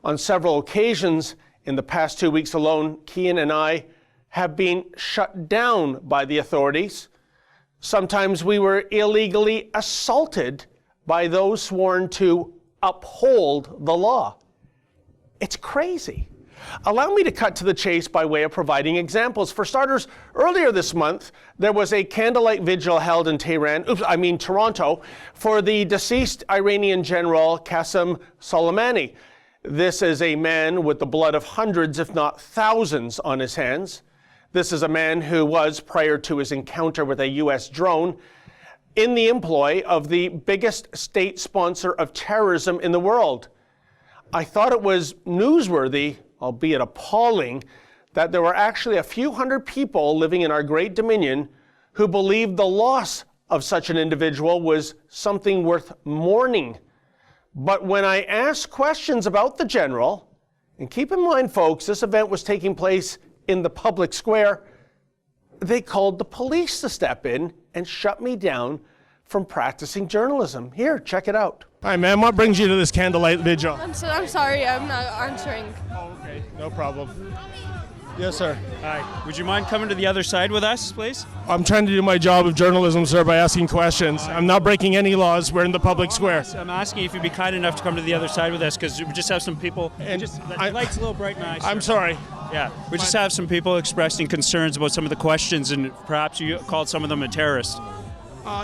On several occasions in the past 2 weeks alone, Kian and I have been shut down by the authorities. Sometimes we were illegally assaulted by those sworn to uphold the law. It's crazy. Allow me to cut to the chase by way of providing examples. For starters, earlier this month, there was a candlelight vigil held in Toronto, for the deceased Iranian general Qasem Soleimani. This is a man with the blood of hundreds, if not thousands, on his hands. This is a man who was, prior to his encounter with a U.S. drone, in the employ of the biggest state sponsor of terrorism in the world. I thought it was newsworthy, albeit appalling, that there were actually a few hundred people living in our great dominion who believed the loss of such an individual was something worth mourning. But when I asked questions about the general, and keep in mind, folks, this event was taking place in the public square, they called the police to step in and shut me down from practicing journalism. Here, check it out. Hi, ma'am. What brings you to this candlelight vigil? I'm sorry, I'm not answering. Oh, okay. No problem. Yes, sir. Hi. Would you mind coming to the other side with us, please? I'm trying to do my job of journalism, sir, by asking questions. I'm not breaking any laws. We're in the public square. I'm asking if you'd be kind enough to come to the other side with us, because we just have some people. And the light's a little bright now. I'm sorry. Yeah, we just have some people expressing concerns about some of the questions, and perhaps you called some of them a terrorist.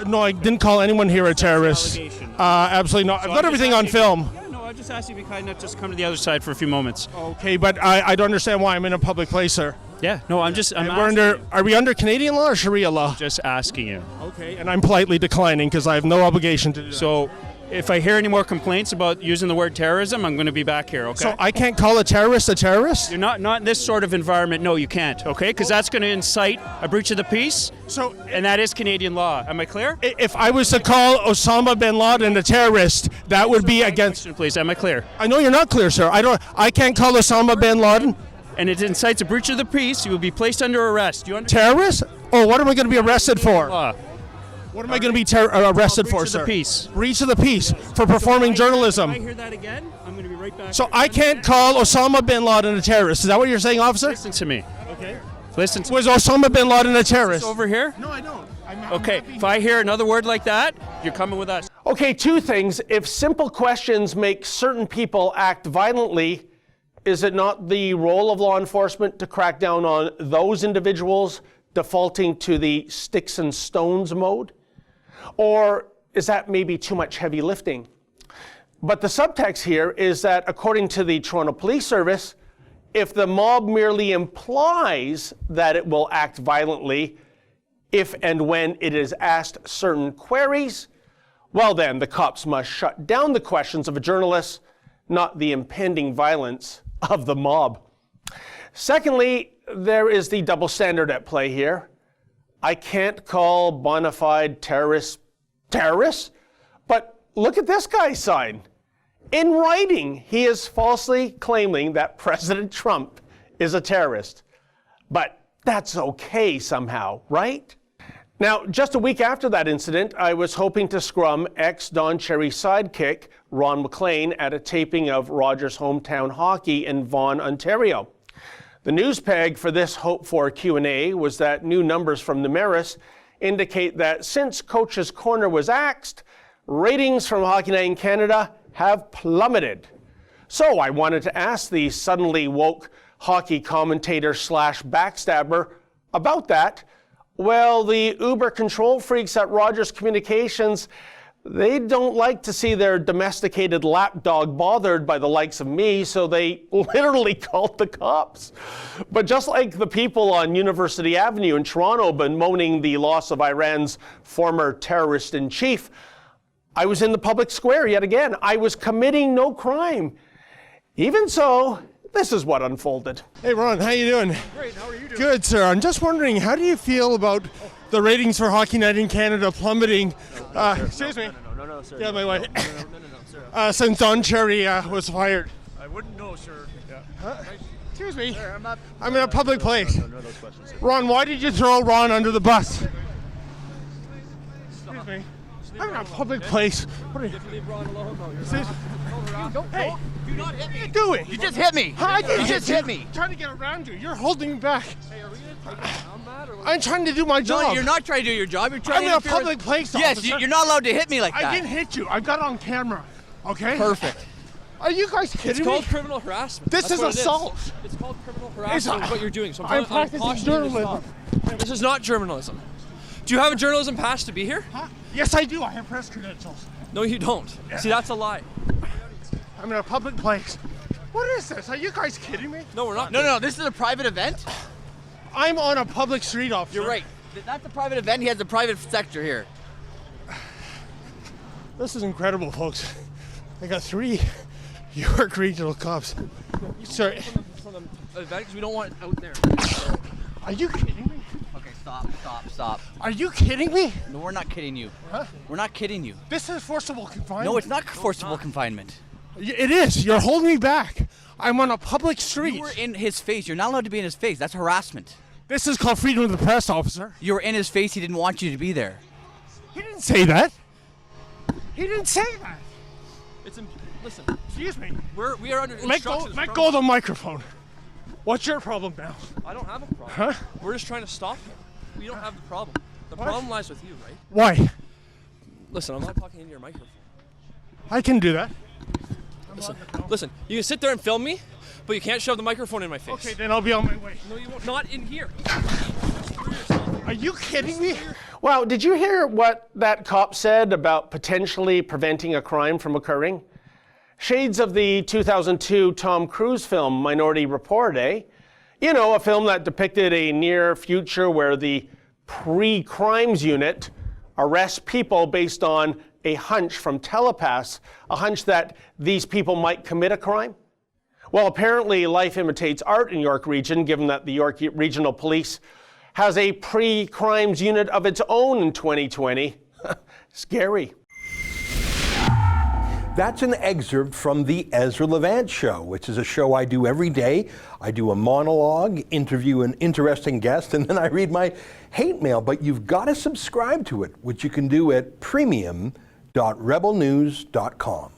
No, I didn't call anyone here a terrorist. Absolutely not. I've got everything on film. Yeah, no, I just asked you to be kind enough just come to the other side for a few moments. Okay, but I don't understand why I'm in a public place, sir. Yeah, no, I'm Are we under Canadian law or Sharia law? just asking you. Okay, and I'm politely declining because I have no obligation to do that. So, if I hear any more complaints about using the word terrorism, I'm going to be back here, okay? So I can't call a terrorist a terrorist? You're not in this sort of environment. No, you can't, okay? Because that's going to incite a breach of the peace, and that is Canadian law. Am I clear? If I was to call Osama bin Laden a terrorist, that would be against... Please, am I clear? I know you're not clear, sir. I can't call Osama bin Laden... And it incites a breach of the peace, you will be placed under arrest. Do you understand? Terrorist? Oh, what am I going to be arrested for? Law. What am I going to be arrested for, sir? Breach of the peace. Breach of the peace for performing journalism. If I hear that again, I'm going to be right back. So I can't call Osama bin Laden a terrorist. Is that what you're saying, officer? Listen to me. Okay. Listen to me. Was Osama bin Laden a terrorist? Over here? No, I don't. Okay, if I hear another word like that, you're coming with us. Okay, two things. If simple questions make certain people act violently, is it not the role of law enforcement to crack down on those individuals defaulting to the sticks and stones mode? Or is that maybe too much heavy lifting? But the subtext here is that, according to the Toronto Police Service, if the mob merely implies that it will act violently if and when it is asked certain queries, well then, the cops must shut down the questions of a journalist, not the impending violence of the mob. Secondly, there is the double standard at play here. I can't call bona fide terrorists, but look at this guy's sign. In writing, he is falsely claiming that President Trump is a terrorist. But that's okay somehow, right? Now, just a week after that incident, I was hoping to scrum ex-Don Cherry sidekick Ron McLean at a taping of Rogers Hometown Hockey in Vaughan, Ontario. The news peg for this hoped-for Q&A was that new numbers from Numeris indicate that since Coach's Corner was axed, ratings from Hockey Night in Canada have plummeted. So I wanted to ask the suddenly woke hockey commentator slash backstabber about that. Well, the uber control freaks at Rogers Communications, they don't like to see their domesticated lapdog bothered by the likes of me, so they literally called the cops. But just like the people on University Avenue in Toronto bemoaning the loss of Iran's former terrorist-in-chief, I was in the public square yet again. I was committing no crime. Even so, this is what unfolded. Hey, Ron, how you doing? Great, how are you doing? Good, sir. I'm just wondering, how do you feel about the ratings for Hockey Night in Canada plummeting? Excuse me. No, sir. Yeah, my wife. No, sir. Since Don Cherry was fired. I wouldn't know, sir. Yeah. Excuse me. Sir, I'm in a public place. No, those questions, sir. Ron, why did you throw Ron under the bus? Excuse me. I'm in a public place. What are you? Hey, Do not hit me. what are you doing? You just hit me. I didn't You just hit me. I'm trying to get around you. You're holding me back. I'm trying to do my job. No, you're not trying to do your job. You're trying I'm in to a interfere public place, Yes, officer. you're not allowed to hit me like that. I didn't hit you. I've got it on camera. Okay? Perfect. Are you guys kidding It's me? called criminal harassment. This That's is what it assault. It's called criminal harassment. It's What you're doing. So I'm practicing cautioning you to journalism. stop. This is not journalism. Do you have a journalism pass to be here? Huh? Yes, I do. I have press credentials. No, you don't. See, that's a lie. I'm in a public place. What is this? Are you guys kidding me? No, we're not. No, this is a private event. I'm on a public street, officer. You're right. That's a private event. He has a private sector here. This is incredible, folks. I got 3 York Regional cops. Sorry. From the event, because we don't want it out there. Are you kidding me? Okay, stop. Are you kidding me? No, we're not kidding you. Huh? We're not kidding you. This is forcible confinement. No, it's not forcible confinement. It is. You're holding me back. I'm on a public street. You were in his face. You're not allowed to be in his face. That's harassment. This is called freedom of the press, officer. You were in his face. He didn't want you to be there. He didn't say that. He didn't say that. Listen, Excuse me. we are under Let instructions. go of the microphone. What's your problem now? I don't have a problem. Huh? We're just trying to stop him. We don't have the problem. The What? problem lies with you, right? Why? Listen, I'm not talking into your microphone. I can do that. Listen, you can sit there and film me, but you can't shove the microphone in my face. Okay, then I'll be on my way. No, you won't. Not in here. Are you kidding me? Wow, did you hear what that cop said about potentially preventing a crime from occurring? Shades of the 2002 Tom Cruise film Minority Report, eh? You know, a film that depicted a near future where the pre-crimes unit arrests people based on a hunch from telepaths, a hunch that these people might commit a crime. Well, apparently life imitates art in York Region, given that the York Regional Police has a pre-crimes unit of its own in 2020. Scary. That's an excerpt from the Ezra Levant Show, which is a show I do every day. I do a monologue, interview an interesting guest, and then I read my hate mail. But you've got to subscribe to it, which you can do at premium.rebelnews.com.